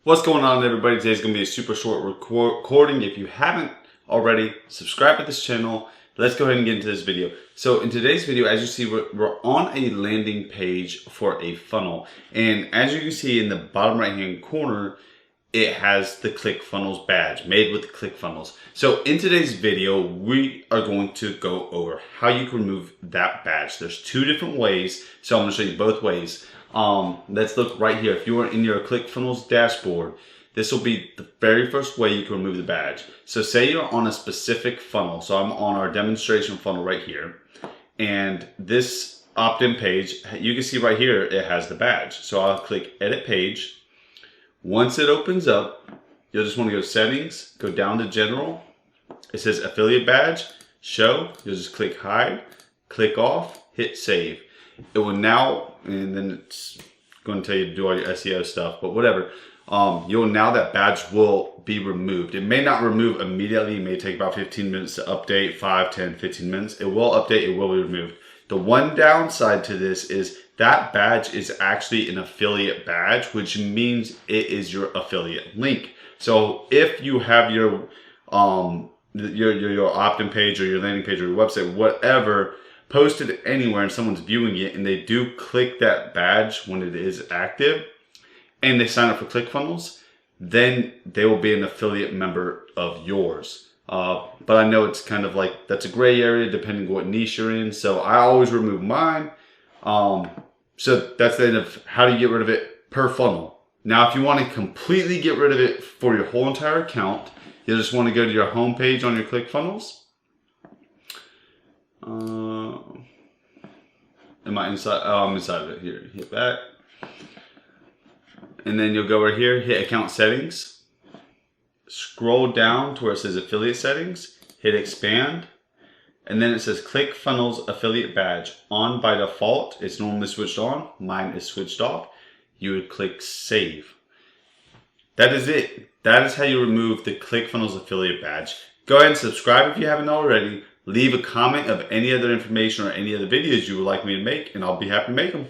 What's going on, everybody? Today's going to be a super short recording. If you haven't already, subscribe to this channel. Let's go ahead and get into this video. So in today's video, as you see, we're on a landing page for a funnel. And as you can see in the bottom right hand corner, it has the ClickFunnels badge made with the ClickFunnels. So in today's video, we are going to go over how you can remove that badge. There's two different ways. So I'm going to show you both ways. Let's look right here. If you are in your ClickFunnels dashboard, this will be the very first way you can remove the badge. So say you're on a specific funnel. So I'm on our demonstration funnel right here. And this opt-in page, you can see right here, it has the badge. So I'll click edit page. Once it opens up, you'll just want to go to settings, go down to general. It says affiliate badge, show. You'll just click hide, click off, hit save. It will now, and then it's going to tell you to do all your SEO stuff, but whatever. Now that badge will be removed. It may not remove immediately. It may take about 15 minutes to update, 5, 10, 15 minutes. It will update, it will be removed. The one downside to this is that badge is actually an affiliate badge, which means it is your affiliate link. So if you have your opt-in page or your landing page or your website, whatever, posted anywhere and someone's viewing it and they do click that badge when it is active and they sign up for ClickFunnels, then they will be an affiliate member of yours. But I know it's kind of like, that's a gray area depending on what niche you're in. So I always remove mine. So that's the end of how do you get rid of it per funnel. Now, if you want to completely get rid of it for your whole entire account, you'll just want to go to your home page on your ClickFunnels. Am I inside? Oh, I'm inside of it. Here, hit back. And then you'll go right here, hit account settings. Scroll down to where it says affiliate settings. Hit expand. And then it says ClickFunnels affiliate badge. On by default, it's normally switched on. Mine is switched off. You would click save. That is it. That is how you remove the ClickFunnels affiliate badge. Go ahead and subscribe if you haven't already. Leave a comment of any other information or any other videos you would like me to make, and I'll be happy to make them.